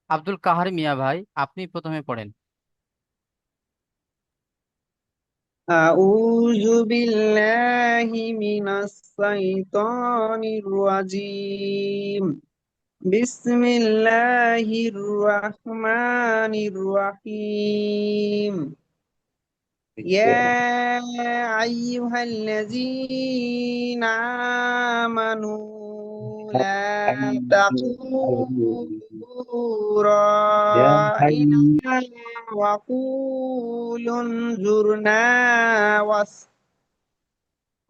আব্দুল কাহার মিয়া ভাই, আপনি প্রথমে পড়েন। أعوذ بالله من الشيطان الرجيم. بسم الله الرحمن الرحيم. يا أيها الذين آمنوا لا تقولوا يا راعنا حي وقولوا انظرنا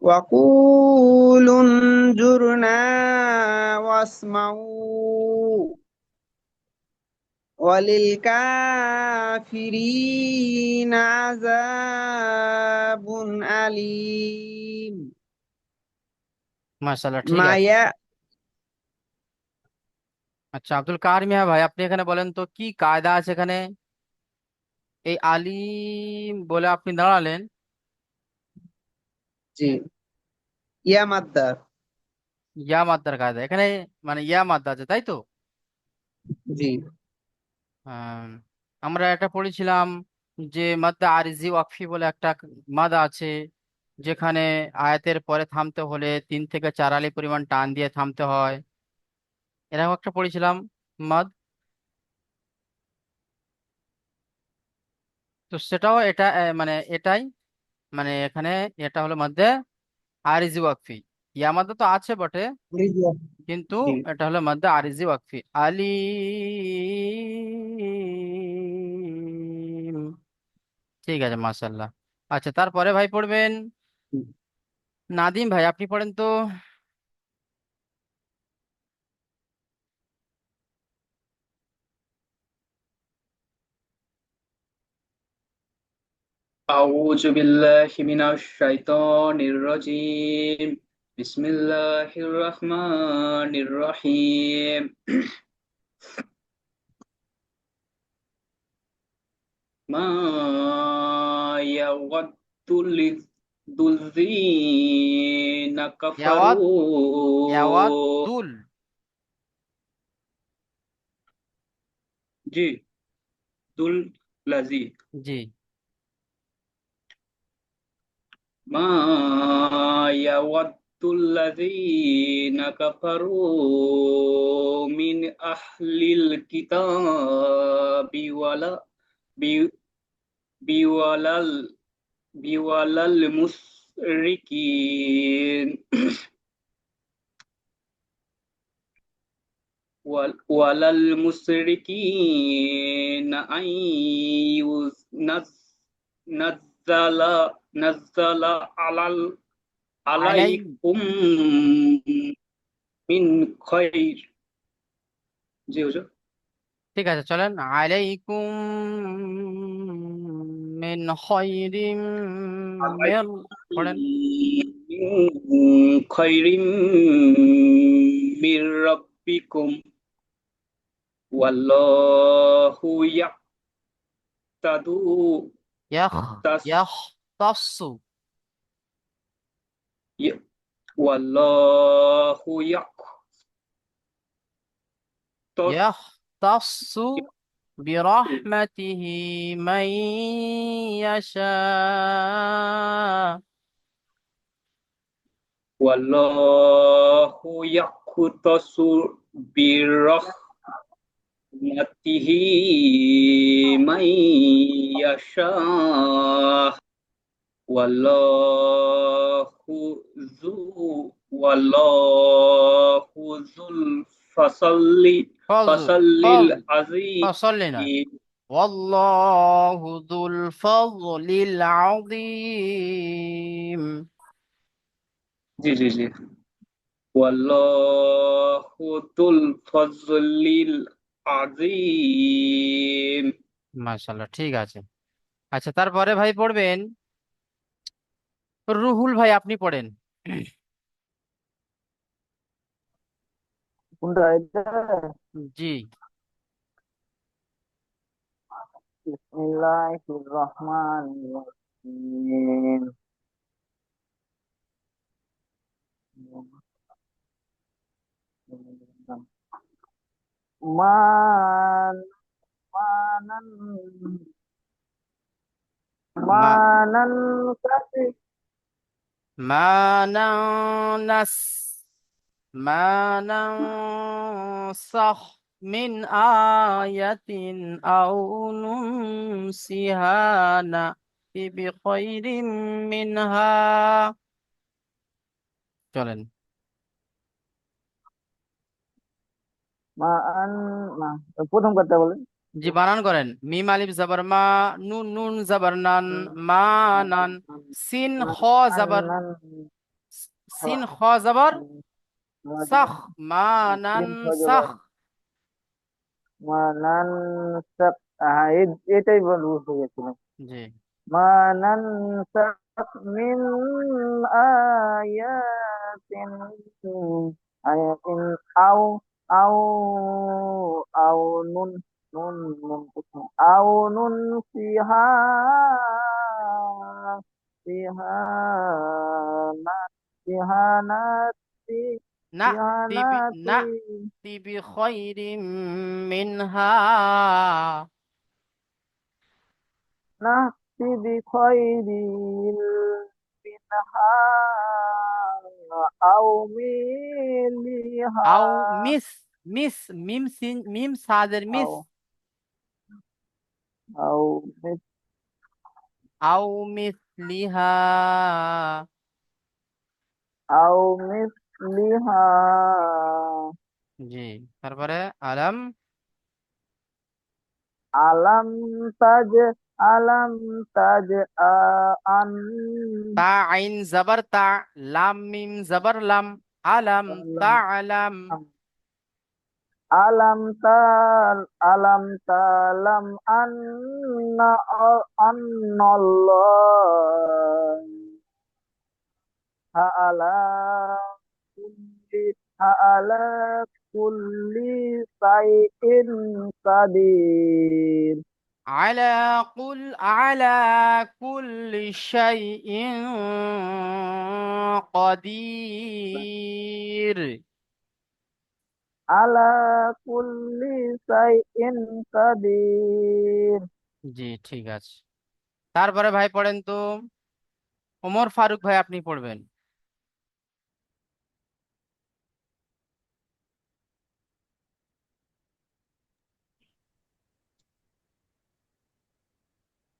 وقولوا انظرنا واسمعوا وللكافرين عذاب أليم. মাশাআল্লাহ, ঠিক আছে। মায়া আচ্ছা, আব্দুল কাহার মিয়া ভাই, আপনি এখানে বলেন তো কি কায়দা আছে এখানে? এই আলিম বলে আপনি দাঁড়ালেন। জি, ইয়া মাদ্দা। ইয়া মাদ্দার কায়দা এখানে, মানে ইয়া মাদ্দা আছে, তাই তো? জি আম, আমরা এটা পড়েছিলাম যে মাদ্দা আরজি ওয়াকফি বলে একটা মাদা আছে, যেখানে আয়াতের পরে থামতে হলে 3 থেকে 4 আলি পরিমাণ টান দিয়ে থামতে হয়। এরকম একটা পড়েছিলাম মাদ। তো সেটাও এটা মানে এটাই, মানে এখানে এটা হলো মধ্যে আরজি ওয়াকফি। ইয়া মাদ্দা তো আছে বটে, জি জি কিন্তু জি। এটা হলো মধ্যে আরজি ওয়াকফি। আলিম। ঠিক আছে, মাশাল্লাহ। আচ্ছা, তারপরে ভাই পড়বেন নাদিম ভাই, আপনি পড়েন তো। أعوذ بالله من الشيطان الرجيم. بسم الله الرحمن الرحيم. ما يود الذين ইয়াওয়াত كفروا. ইয়াওয়াতুল। জি, দুল লাজি। জি। ما يود الذين كفروا من أهل الكتاب ولا بي- بولا بولا المشركين ولا المشركين أن نزل نزل আলাই। عليكم মিন খৈর। জি হুজুর। ঠিক আছে, চলেন। আলাইকুম মিন খায়রিম মির, পড়েন। মিন খৈরিম মির রাব্বিকুম ওয়াল্লাহু ইয়াক্তাদু ইয়াখ তাস ইয়াখতাসসু। ওয়াল্লাহু ইয়াক্তাস ইয়াখতাসসু বিরহমাতিহি মান ইয়াশা। ওয়াল্লাহু ইয়াক্তাসু বিরহমাতিহি মান ইয়াশা ওয়াল্লাহু যু ওয়াল্লাহু যুল ফাসাল্লি ফজল ফাসাল্লিল ফজ ফসল্লি নয়, আজিম। ওয়াল্লাহু যুল ফজলিল আযীম। জি জি জি। ওয়াল্লাহু যুল ফজলিল আজিম। মাশাআল্লাহ, ঠিক আছে। আচ্ছা, তারপরে ভাই পড়বেন রুহুল ভাই, আপনি পড়েন। কোনটা এটা? জি। বিসমিল্লাহির রহমানির রহিম। মান মানান মা মানান কাসি মা নাস মা নানসাখ মিন আয়াতিন আও নুনসিহা না'তি বিখাইরিম মিনহা। চলেন। মান না প্রথম কথা বলেন। জি, বানান করেন। মিম আলিফ জাবার মা, নুন নুন জাবার নান, মা নান। সিন খ জাবার আন্নান সিন খ জাবার সাখ, মা নান তিন সাখ। সজবার মানান সাক এটাই বুঝতে গেছিলাম। জি। মানান সাক মিন আয়াতিন আয়াতিন আও আও আও নুন নুন নুন আও নুন ফিহা ফিহা না ফিহা নাতি ফিহা না'তি নাতি বিখাইরিম মিনহা। نأتي بخير منها أو আও مثلها মিস মিস মিম সিন মিম সাদের মিস। أو أو আও মিসলিহা। أو مثلها জি। তারপরে আলাম। ألم تج ألم تج أن তা আইন জাবার তা, লাম মিম জাবার লাম, আলাম তা ألم আলাম। ألم تعلم أن الله على كل على كل شيء قدير على كل شيء قدير। على كل شيء قدير জি, ঠিক আছে। তারপরে ভাই পড়েন তো, ওমর ফারুক ভাই আপনি পড়বেন।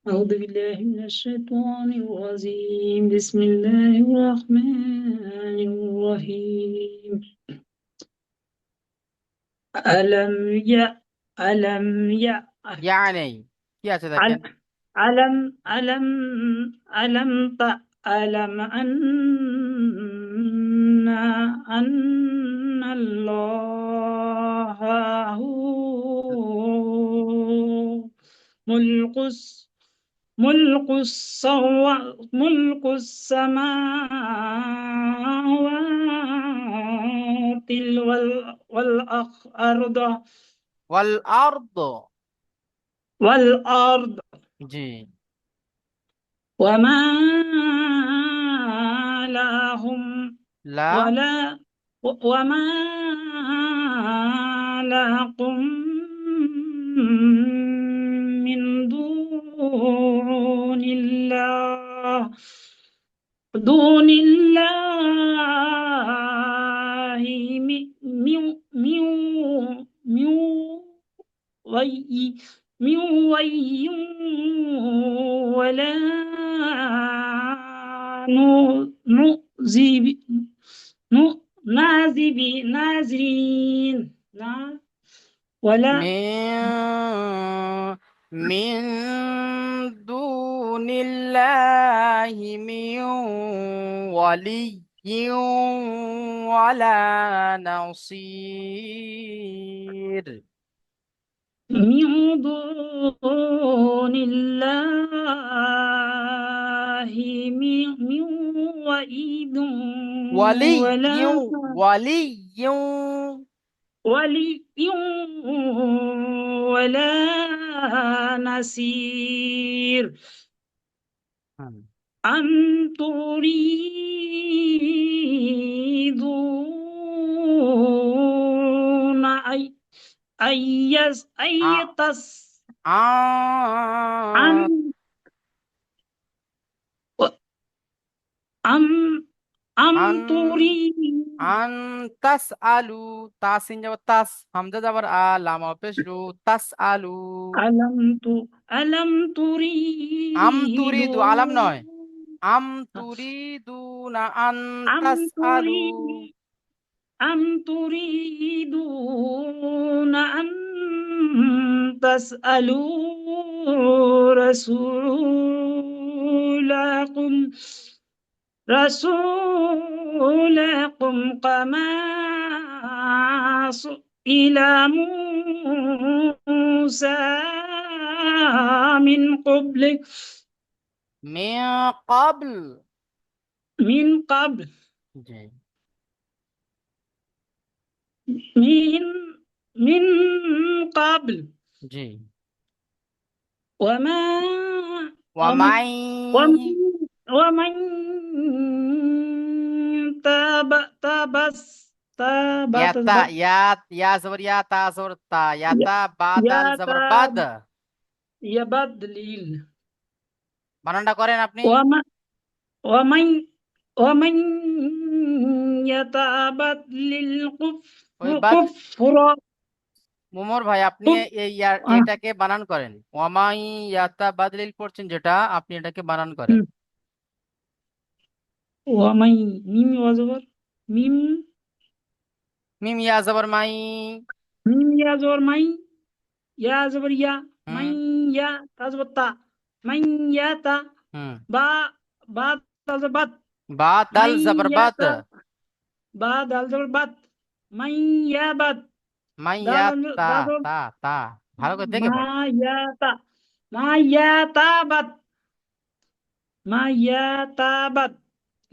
أعوذ بالله من الشيطان الرجيم بسم الله الرحمن الرحيم ألم يأ ألم يأ يعني কি আছে দেখেন। ألم ألم ألم ألم أن الله هو ملك السماوات والأرض। والأرض জি। وما لهم লা ولا وما لكم من دون الله من ولي من ولي ولا نعذب نازرين ولا من دون الله من ولي ولا نصير. من دون الله من وعيد ولي ولا ولي ولي ولا نصير أم تريدون আ- أيتص আ- أم أم আন أم تريد আন তাস আলু, তাসিন যাব তাস, হামজা যাবার আ, লামা পেশ রু, তাস আলু। ألم আম তুরিদু, আলাম تريدون নয়, আম তুরিদু না আন أم তাস আলু। تريد أم تريدون أن تسألوا رسولكم كما سئل موسى من قبل মে قبل। من قبل জি من من قبل জি। وما ومن ওয়ামাই ومن ومن تاب تبس تاب ইয়াতা, ইয়া জবর ইয়া, তা জবর তা, ইয়াতা বা দাল يا জবর বাদ। تاب يبدل বানানটা করেন আপনি। ومن ومن ومن يتبدل ওই বাদ, الكفر মোমর ভাই আপনি এই এটাকে বানান করেন। ওয়ামাই ইয়াতা বাদলিল পড়ছেন যেটা, আপনি এটাকে বানান করেন। ومن ميم وزبر ميم মিম ইয়া জবর মাই। ميم يا زبر مي يا زبر يا من হুম يا تزبر تا من يا تا হুম। با با تزبر بات বা দাল من জবর يا বাদ। تا با دال زبر بات من يا بات মাই دال ইয়াতা, دال زبر তা তা, ভালো করে দেখে ما পড়েন। يا تا ما يا تا بات ما يا تا بات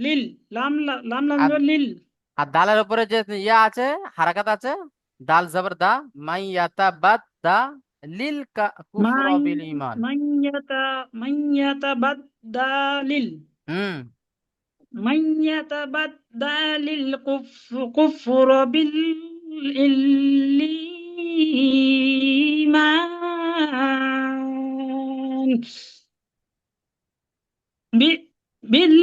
লিল লাম লাম লাম আর জবর লিল আর দালের উপরে যে ইয়া আছে, হারাকাত আছে, দাল জবর দা, মাই ইয়াতা বাদ দা, লিল কুফর মাই বিল ইমান। من يتبدل হুম من يتبدل الكفر بالإيمان بالإيمان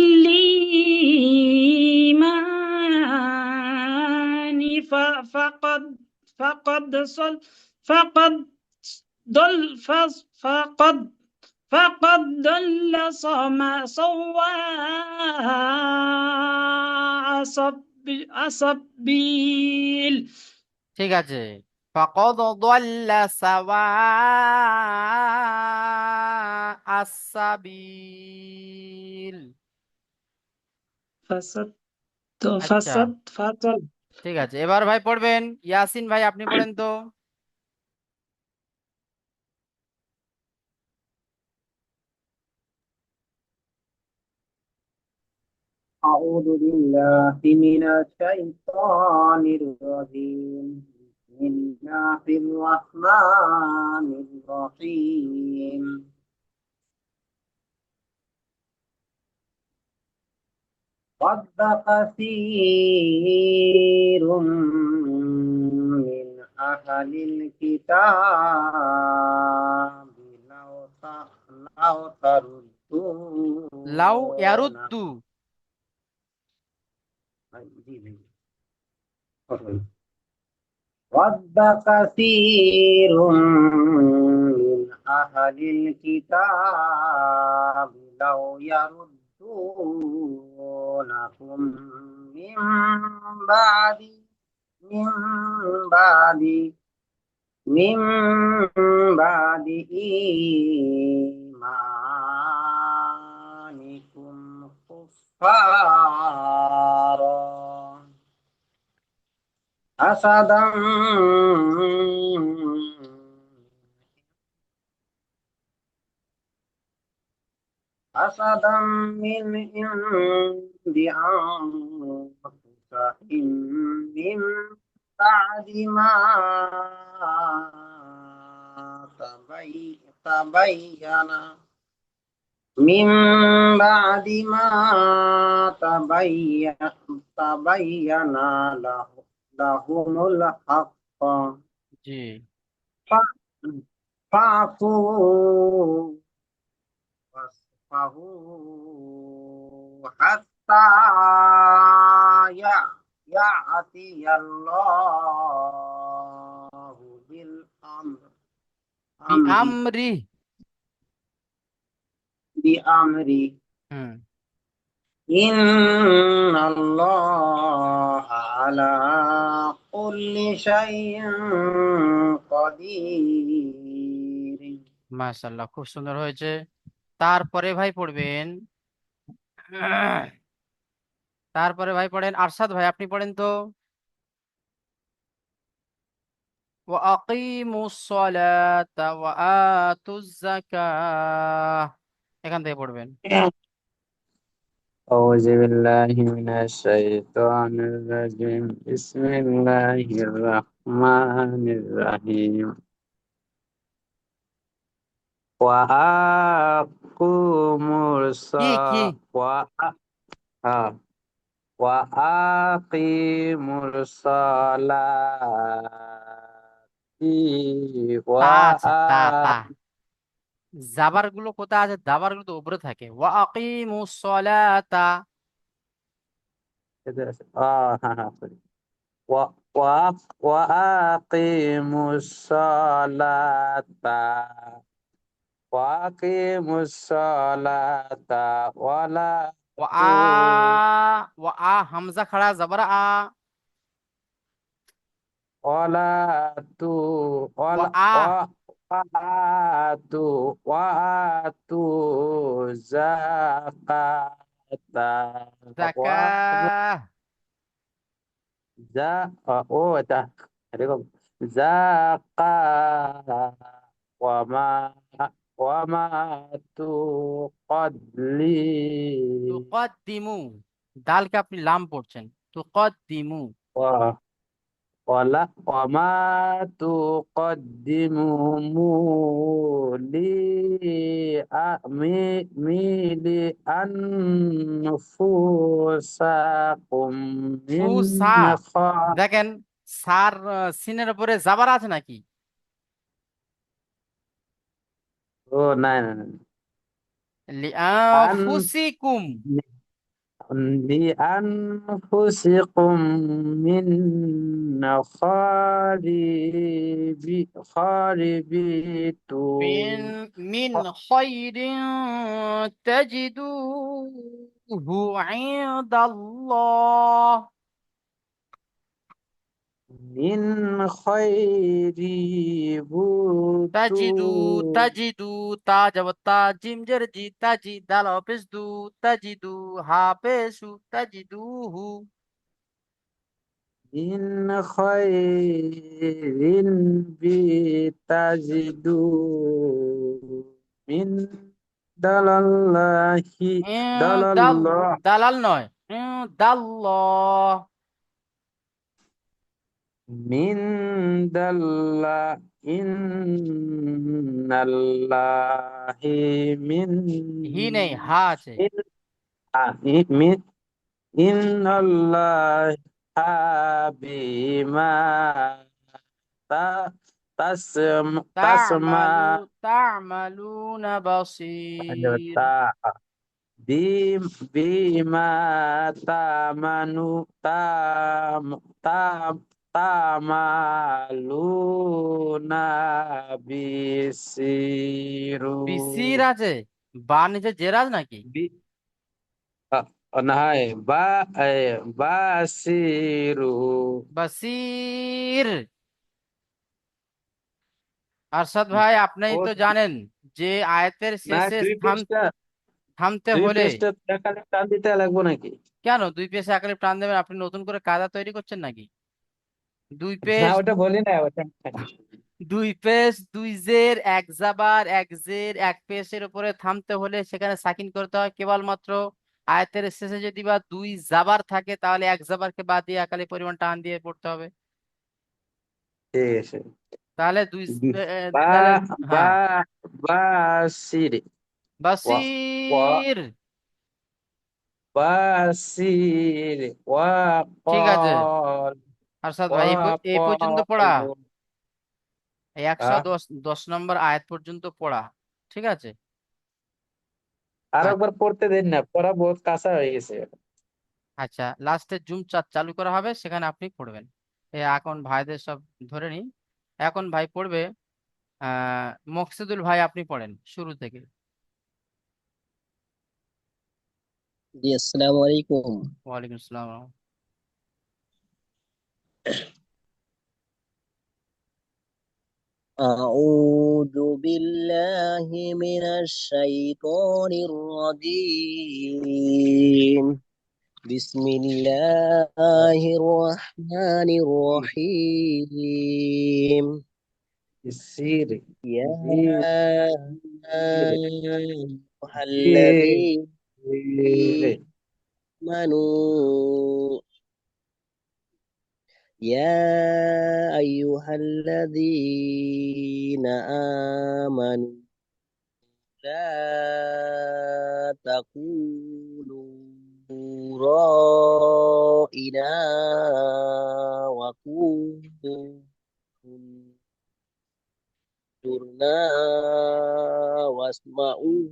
فقد صل فقد ضل فقد ضل سواء السبيل ঠিক আছে। ফাকাদ দাল্লা সাওয়া আস-সাবিল। فسد আচ্ছা فسد فصل ঠিক আছে, এবার ভাই পড়বেন। ইয়াসিন ভাই আপনি পড়েন তো। أعوذ بالله من الشيطان الرجيم. بسم الله الرحمن الرحيم. ود كثير من أهل الكتاب لو লাউ تردون ইয়ারুদ্দু। ود كثير من أهل الكتاب لو يردونكم من بعد من بعد من بعد إيمانكم كفارا حسدا من عند أنفسهم من بعد ما تبين من بعد ما تبين لهم الحق জি। ফা- ফাফু ফাহু হাত্তা ইয়া ইয়াতিয়াল্লাহু বিল আমরি বিআমরি। বিআমরি হুম। ইন্নাল্লাহা আলা কুল্লি শাইইন কাদির। মাশাআল্লাহ, খুব সুন্দর হয়েছে। তারপরে ভাই পড়বেন, তারপরে ভাই পড়েন আরশাদ ভাই, আপনি পড়েন তো। ওয়াকিমুস সালাতা ওয়া আতুজ যাকাহ, এখান থেকে পড়বেন। أعوذ بالله من الشيطان الرجيم بسم الله الرحمن الرحيم وأقيموا কি কি? وأقيموا الصلاة তা আছে, তা তা। জাবার গুলো কোথায় আছে? দাবার গুলো তো উপরে থাকে। ওয়াকিমুস সালাতা। हाँ हाँ sorry. وأقيموا الصلاة وأقيموا الصلاة ওয়া ওয়া হামজা খাড়া জবর আ। ولا تو ওয়া ولا وآتوا الزكاة যাকাহ। za oh dah ada kok zakah wa ma tu qadli তুকাদ্দিমু, দালকে আপনি লাম পড়ছেন। তুকাদ্দিমু। wa wala wa ma tu qaddimu li mi li anfusakum min ফুসা, দেখেন সার সিনের উপরে জাবার আছে নাকি? oh nah an লিআনফুসিকুম। لأنفسكم من خاربيتم মিন মিন খায়রিন তাজিদুহু ইনদাল্লাহ। من خير তাজিদু, بوتو তাজিদু, তা যাব তা, জিম জের জি, তাজি, দাল অফিস দু, তাজিদু, হাফেসু, তাজিদুহু। من خير بتجدو من دلالله দাল, دلالله দালাল নয়, দাল্লাহ। من دل إن الله من হি নেই, হা আছে। من إن الله بما ت- তা'মালু, تسمع তা'মালুনা বাসীর। بما تام تعملون বিসির بصير আছে, বা নিচে জেরাজ নাকি? নাই বাসিরু বাসির। আরশাদ ভাই, আপনি ও তো জানেন যে আয়াতের না শেষে থামতে দুই হলে, পেজটা দেখালে টান দিতে লাগবো নাকি? কেন দুই পেজ একালে টান দেবেন? আপনি নতুন করে কায়দা তৈরি করছেন নাকি? দুই না পেজ, ওটা বলি না ওটা দুই পেজ, দুই জের, এক জাবার, এক জের, এক পেশের উপরে থামতে হলে সেখানে সাকিন করতে হয় কেবলমাত্র। আয়াতের শেষে যদি বা দুই জাবার থাকে তাহলে এক জাবারকে বাদ দিয়ে একালি পরিমাণ টান দিয়ে পড়তে হবে। ঠিক আছে তাহলে বা তাহলে বা হ্যাঁ। বাসির ওয়া ওয়া বাসির। বাসির ওয়া ঠিক আছে কল আরশাদ ওয়া ভাই, এই পর্যন্ত পড়া। কল এই হ্যাঁ 110 নম্বর আয়াত পর্যন্ত পড়া, ঠিক আছে? আর আচ্ছা। একবার পড়তে দিন না, পড়া বহুত কাঁচা হয়ে গেছে। আচ্ছা, লাস্টে জুম চালু করা হবে, সেখানে আপনি পড়বেন। এখন ভাইদের সব ধরে নি। এখন ভাই পড়বে মকসুদুল ভাই, আপনি পড়েন শুরু থেকে। জি আসসালামু আলাইকুম। ওয়ালাইকুম আসসালাম। أعوذ بالله من الشيطان الرجيم. بسم الله الرحمن الرحيم. السير يا السير أيها السير الذين آمنوا يا أيها الذين آمنوا لا تقولوا رائنا وقولوا انظرنا واسمعوا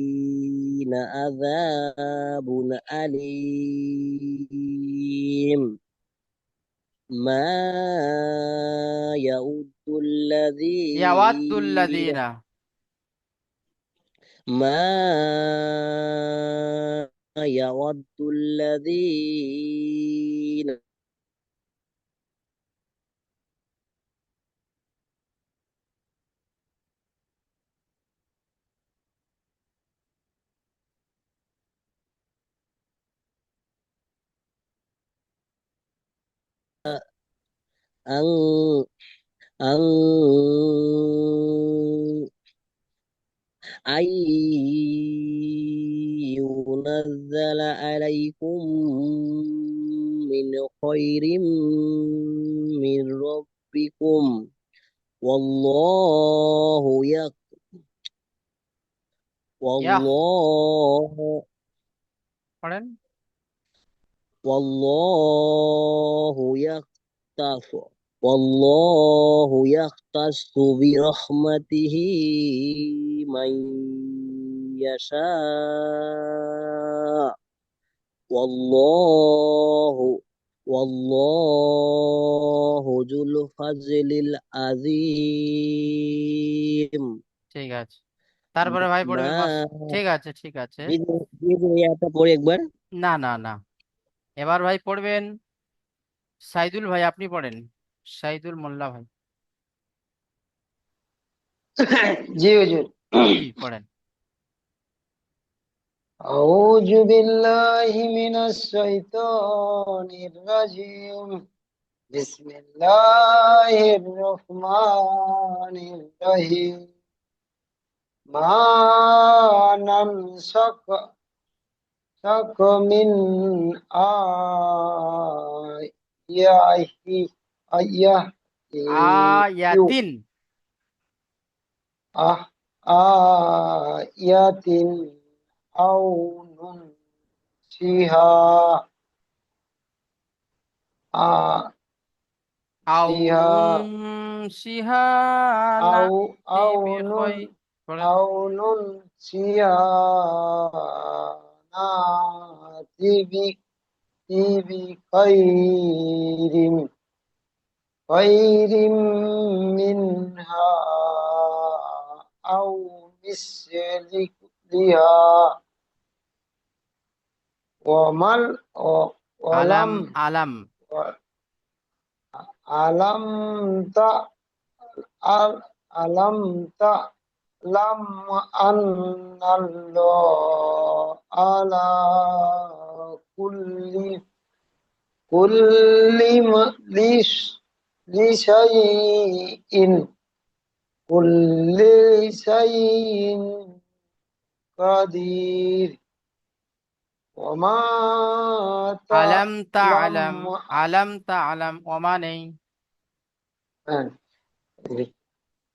وللكافرين عذاب أليم. ما يود ইয়াওয়াদ্দুল الذين লাযীনা। ما يود الذين أن أن أن ينزل عليكم من خير من ربكم والله ইয়াহ والله পড়েন। والله يختص والله يختص برحمته من يشاء والله والله ذو الفضل العظيم. ঠিক আছে, তারপরে ভাই পড়বে ما ঠিক আছে, ঠিক আছে। বিজয়টা পড়ে একবার। না না না, এবার ভাই পড়বেন সাইদুল ভাই, আপনি পড়েন। সাইদুল মোল্লা ভাই। জি হুজুর। জি পড়েন। أعوذ بالله من الشيطان الرجيم. بسم الله الرحمن الرحيم. ما ننسخ من آية آية আয়াতিন। آية أو ننسها আও فيها নুনসিহা أو নাতি أو نن বিখয় পড়েন। أو ننسها نأتي بخير منها أو مثلها ومن আলাম ولم আলাম ألم ألم تعلم أن الله على كل لشيء كل شيء قدير وما আলাম তাআলাম। تعلم আলাম তাআলাম, ওমা নেই।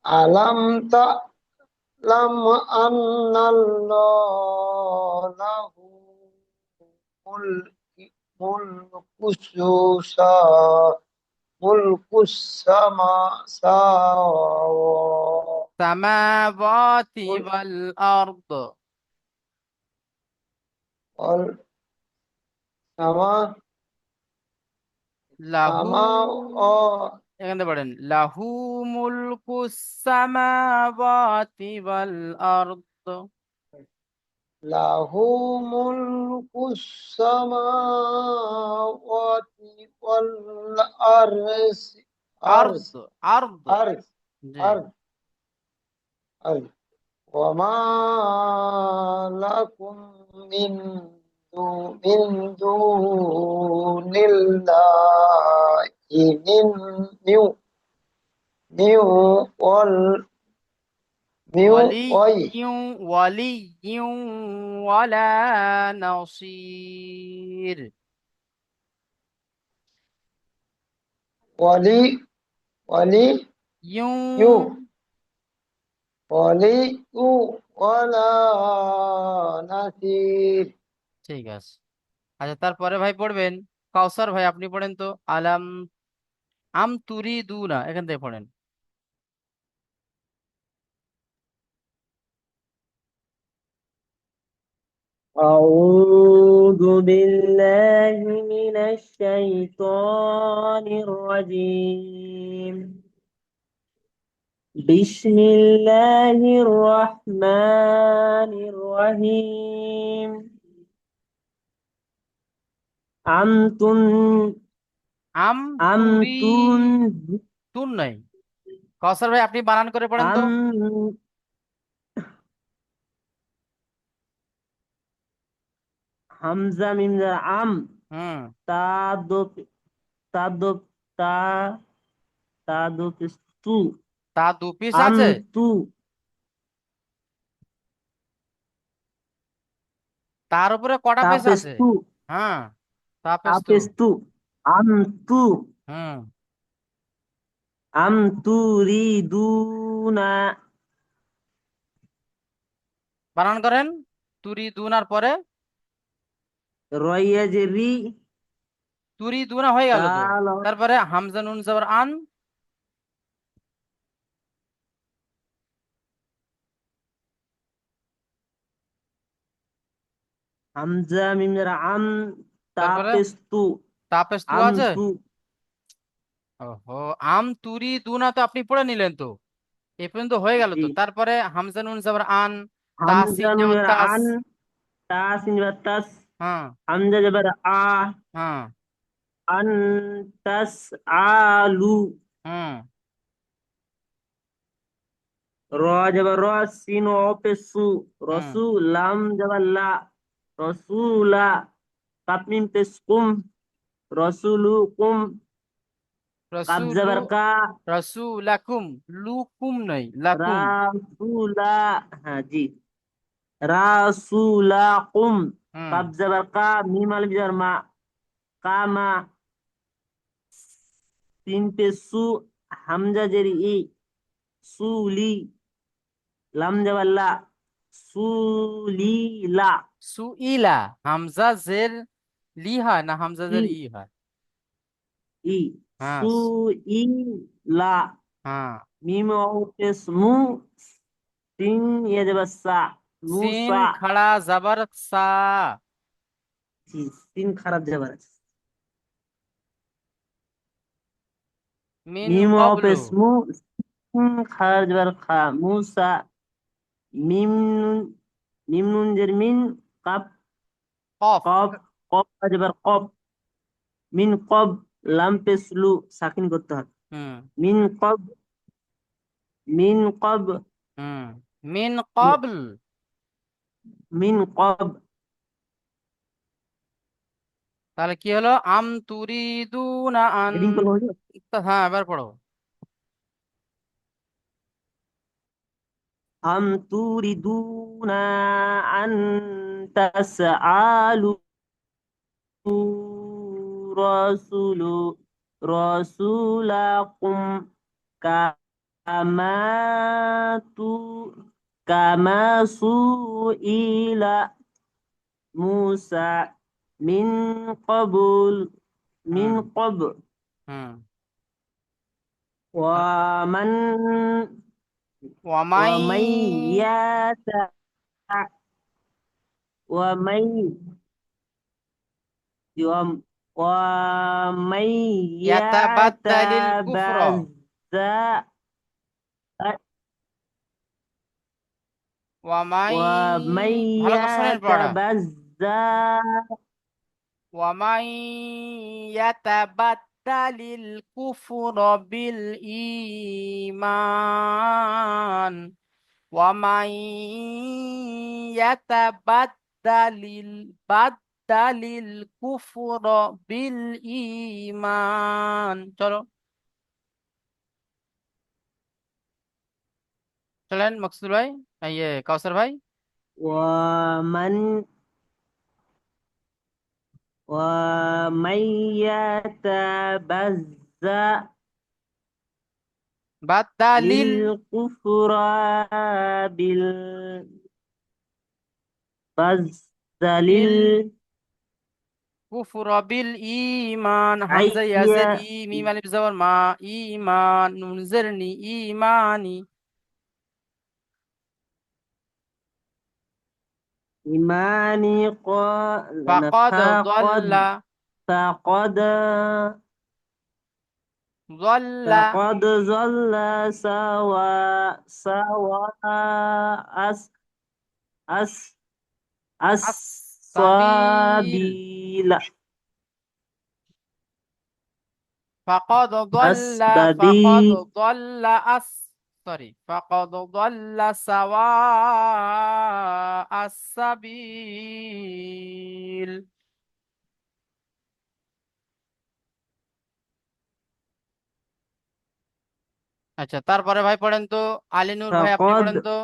ألم تعلم أن الله له ملك ملك السماوات السماوات والأرض والسماء লাহু سماوات এখান থেকে পড়েন লাহু মুলকুস সামাওয়াতি ওয়াল আরদ له ملك السماوات والأرض أرض আরদ আরদ أرض জি أرض أرض وما لكم من دون الله من من من وال من ওয়ালি وي ওয়ালি ওয়ালা নাসির ولي ولي ইউ يو ولي ولا نصير ঠিক আছে আচ্ছা তারপরে ভাই পড়বেন কাউসার ভাই আপনি পড়েন তো আলাম আম তুরিদুনা এখান থেকে পড়েন أعوذ بالله من الشيطان الرجيم بسم الله الرحمن الرحيم أنتم আম তুরি أنتم তুন নাই কাউসার ভাই আপনি বানান করে পড়েন তো أم হামজা মিম জের আম হুম তা দো তা দো তা তা দো পেশ তু তা দু পিস আম আছে তু তার উপরে কটা তা পেস পেশ আছে তু হ্যাঁ তা তা পেস তু পেশ তু আম তু হুম আম তুরিদুনা বানান করেন তুরি দুনার পরে রয়া যে রি তুরি দুনা হয়ে গেল তো দাল তারপরে হামজা নুন জবর আন হামজা মিম জের আম তা তারপরে পেশ তু তা পেস তু আম আছে তু ওহো আম তুরি দুনা তো আপনি পড়ে নিলেন তো এ পর্যন্ত হয়ে গেল জি তো তারপরে হামজা নুন জবর আন তা হামজা সিন মিম জবর জের তাস আন তা সিন জবর তাস হ্যাঁ হামজা জবর আ হ্যাঁ আন তাস আলু হুম র জবর র সিন ও পেশ সু হুম রসু লাম জবর লা রসুলা কাপ মিম পেশ কুম রসুলুকুম কাব রসুলু জবর কা রসুলাকুম লুকুম নাই লাকুম রাসুলা হ্যাঁ জি রাসুলাকুম হুম কাব জবর কা মিম আলিফ জবর মা কামা তিন পে সু হামজা জের ই সুলি লাম জবর লা সুলিলা সুইলা হামজা জের লি হয় না হামজা ই জের ই হয় ই হ্যাঁ সুইলা হ্যাঁ মিম ও পেশ মু তিন ইয়ে জবর সা সিন মুসা খাড়া জাবার সা জি তিন খারাপ জবর আছে মিন মিম ও কবলু পেশ মু খারাপ জবর খা মুসা মিম নুন মিম নুন জের মিন কাপ কফ কপ কপ জবর কপ মিন কব লাম পেশ লু সাকিন করতে হবে হুম মিন কব মিন কব হুম মিন কবল মিন কব তাহলে কি হলো আম তুরিদুনা আন হেডিং করবো হলো? হ্যাঁ এবার পড়ো আম তুরিদুনা আন তাসআলু রাসুলু রাসুলাকুম কামা তু কামা সুইলা মুসা من قبل من হুম قبل হুম ومن ওয়ামাই ومن يت ومن وم- ومن ইয়াতাবাদ্দালিল কুফর يتبذ ওয়ামাই ومن ভালো করে শোনেন পড়া يتبذ ওয়ামাই ইয়াতাবাদ্দালিল কুফর বিল ঈমান ওয়ামাই বাদ্দালিল কুফর বিল ঈমান চলো চলেন মকসুদ ভাই কাউসার ভাই ومن ومن يتبذ বাদ্দালিল للكفر بال বিল لل কুফর বিল ঈমান أي হামজা ইয়াজের মিম আলিফ জবর মা ঈমান নুন জের নি ঈমানি إيماني ফাকাদ فقد দল্লা فقد দল্লা فقد ضل سواء أس أس السبيل السبيل فقد السبيل ضل فقد ضل سواء السبيل আচ্ছা তারপরে ভাই পড়েন তো আলিনুর ভাই আপনি পড়েন فقد তো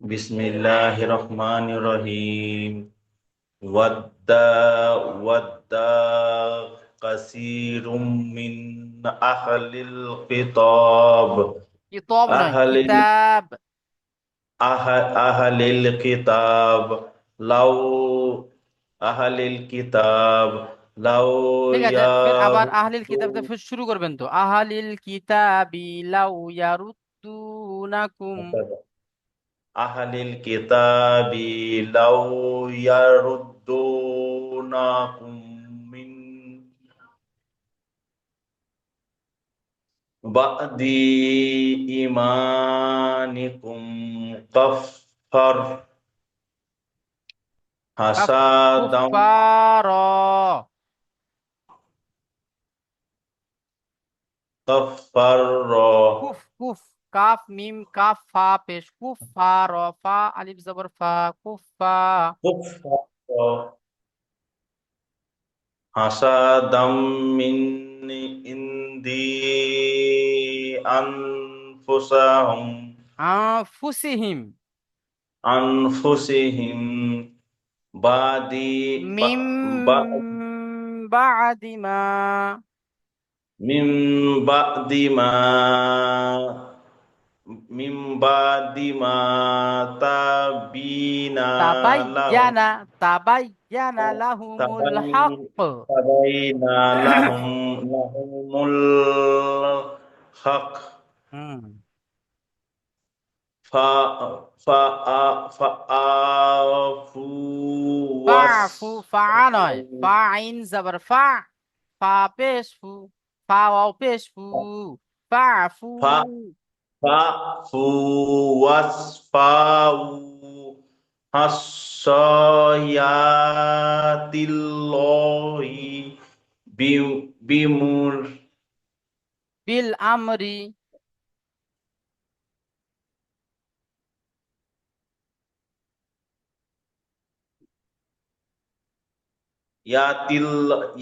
বিসমিল্লাহিররহমানিররহিম ওয়াদ্দা কাসীরুম মিন আহলিল কিতাব কিতাব নয় আহলিল কিতাব আহলিল কিতাব লাউ আহলিল কিতাব লাউ ঠিক আছে ফির আবার আহলিল ইয়ারুদ্দু কিতাব ফির শুরু করবেন তো আহলিল কিতাবি লাউ ইয়ারুদ্দুনাকুম আহলিল কিতাবি লাউ ইয়ারুদ্দুনাকুম মিন বাদি ইমানিকুম কাফফার হাসাদাম কুফারা কাফফার কুফ কাফ মিম কাফ ফা পেশ কুফার ফা আলিফ জবর ফা কুফা কুফফার হাসাদাম মিন ইন্দি আনফুসাহুম আনফুসিহিম আনফুসিহিম বাদি মিম বা- বাদিমা মিন বাদি মা মিন বাদি মা তাবিনা লাহুম তাবাইয়ানা লাহুমুল হক তাবাইনা লাহুমুল হক হুম ফা ফা ফাআফু ফাফু ফা নয় ফা আইন জবর ফা ফা পেশ ফু ফা ওয়াও পেশ ফু ফাফু ফাফু ওয়াসফাউ হাসায়াতিল্লাহি বিমুর বিল আমরি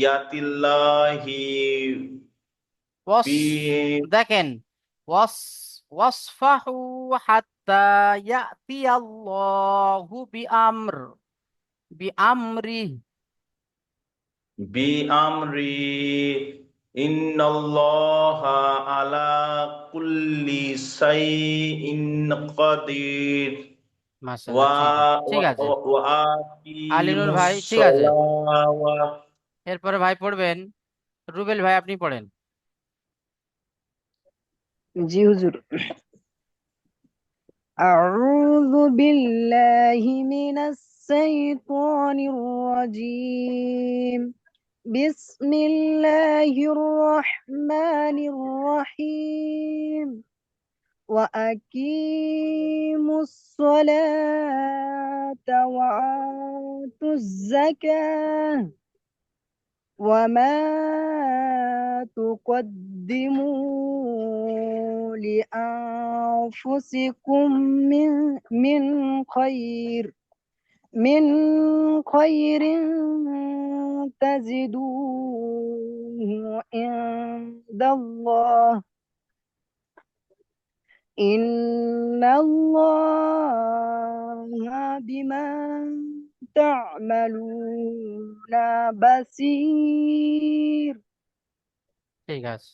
ইয়াতিল্লাহি ওয়াস বি দেখেন ওয়াস ওয়াসফাহু হাত্তা ইয়াতিয়াল্লাহু বিআমরি বিআমরি ইন্নাল্লাহা আলা কুল্লি শাইইন কাদির মাশাআল্লাহ, ঠিক আছে। আলিনুর ভাই, ওয়াকিমুস ঠিক আছে। সালাওয়াত। এরপরে ভাই পড়বেন রুবেল ভাই, আপনি পড়েন। জি হুজুর। আউযু বিল্লাহি মিনাস শাইতানির রাজীম। বিসমিল্লাহির রহমানির রহিম। وأقيموا الصلاة وآتوا الزكاة وما تقدموا لأنفسكم من خير من خير تجدوه عند الله إن الله بما تعملون بصير। ঠিক আছে,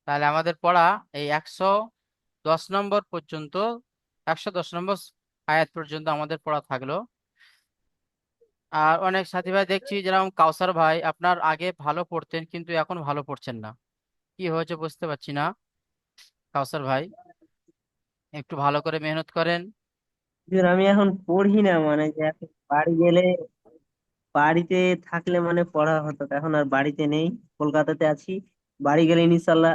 তাহলে আমাদের পড়া এই 110 নম্বর পর্যন্ত, 110 নম্বর আয়াত পর্যন্ত আমাদের পড়া থাকলো। আর অনেক সাথী ভাই দেখছি, যেরকম কাউসার ভাই, আপনার আগে ভালো পড়তেন কিন্তু এখন ভালো পড়ছেন না, কি হয়েছে বুঝতে পারছি না। কাউসার ভাই, একটু ভালো করে মেহনত করেন। হুজুর, আমি এখন পড়ি না, মানে যে এখন বাড়ি গেলে, বাড়িতে থাকলে মানে পড়া হতো, এখন আর বাড়িতে নেই, কলকাতাতে আছি। বাড়ি গেলে ইনশাল্লাহ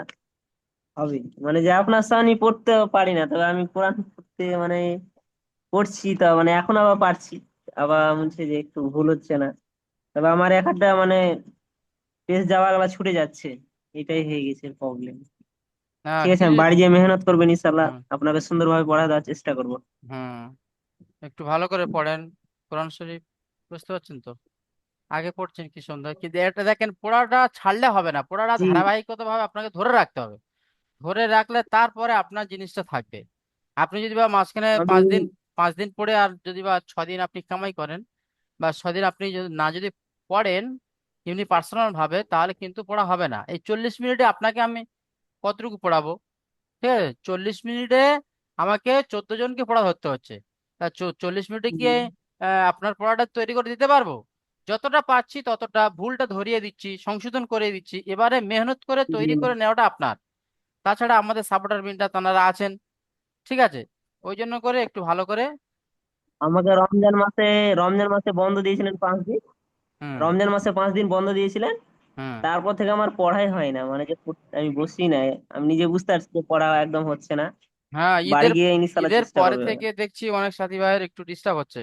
হবে। মানে যে আপনার সামনে পড়তে পারি না, তবে আমি কোরআন পড়তে মানে পড়ছি, তা মানে এখন আবার পারছি। আবার বলছে যে একটু ভুল হচ্ছে না, তবে আমার এক একটা মানে পেজ যাওয়া গেলা ছুটে যাচ্ছে, এটাই হয়ে গেছে প্রবলেম। ঠিক আছে, কিছু, আমি বাড়ি গিয়ে মেহনত করবেন ইনশাল্লাহ, হুম আপনাকে সুন্দরভাবে পড়া দেওয়ার চেষ্টা করবো। হুম, একটু ভালো করে পড়েন কোরআন শরীফ, বুঝতে পারছেন তো। আগে পড়ছেন কি সুন্দর, কিন্তু এটা দেখেন, পড়াটা ছাড়লে হবে না, পড়াটা জি। ধারাবাহিকতা ভাবে আপনাকে ধরে রাখতে হবে। ধরে রাখলে তারপরে আপনার জিনিসটা থাকবে। আপনি যদি বা মাঝখানে আমি 5 দিন, 5 দিন পড়ে আর যদি বা 6 দিন আপনি কামাই করেন, বা 6 দিন আপনি যদি পড়েন এমনি পার্সোনাল ভাবে, তাহলে কিন্তু পড়া হবে না। এই 40 মিনিটে আপনাকে আমি কতটুকু পড়াবো? ঠিক আছে, 40 মিনিটে আমাকে 14 জনকে পড়া ধরতে হচ্ছে। তা 40 মিনিটে কি আপনার পড়াটা তৈরি করে দিতে পারবো? যতটা পারছি ততটা, ভুলটা ধরিয়ে দিচ্ছি, সংশোধন করে দিচ্ছি, এবারে মেহনত করে জি, তৈরি করে নেওয়াটা আপনার। তাছাড়া আমাদের সাপোর্টার মিনটা তারা আছেন, ঠিক আছে। ওই জন্য করে একটু ভালো করে। আমাকে রমজান মাসে বন্ধ দিয়েছিলেন 5 দিন। হুম রমজান মাসে 5 দিন বন্ধ দিয়েছিলেন। হুম। তারপর থেকে আমার পড়াই হয় না, মানে যে আমি বসি না। আমি নিজে বুঝতে পারছি যে পড়া একদম হচ্ছে না। হ্যাঁ, বাড়ি ঈদের গিয়ে ইনশাল্লাহ ঈদের চেষ্টা পরে করবে। থেকে দেখছি অনেক সাথী ভাইয়ের একটু ডিস্টার্ব হচ্ছে।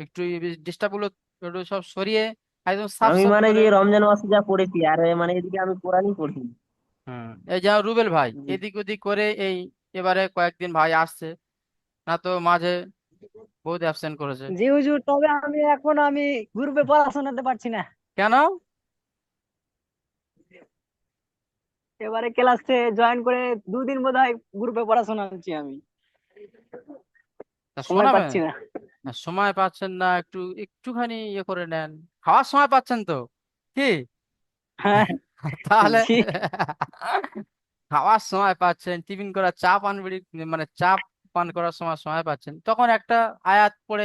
একটু ডিস্টার্ব গুলো একটু সব সরিয়ে একদম সাফ আমি সাফ মানে করে। যে রমজান মাসে যা পড়েছি, আর মানে এদিকে আমি কোরআনই পড়ি। হুম, এই যা রুবেল ভাই, জি। এদিক ওদিক করে এই এবারে কয়েকদিন ভাই আসছে না, তো মাঝে বহুত অ্যাবসেন্ট করেছে। জি হুজুর, তবে আমি গ্রুপে পড়াশোনা করতে পারছি না। কেন? এবারে ক্লাসে জয়েন করে 2 দিন বোধহয় গ্রুপে পড়াশোনা করছি আমি, তা সময় শোনাবেন? পাচ্ছি না। না, সময় পাচ্ছেন না, একটুখানি ইয়ে করে নেন। খাওয়ার সময় পাচ্ছেন তো, কি? হ্যাঁ। তাহলে জি। খাওয়ার সময় পাচ্ছেন, টিফিন করার, চা পান, বিড়ি মানে চা পান করার সময় সময় পাচ্ছেন, তখন একটা আয়াত পড়ে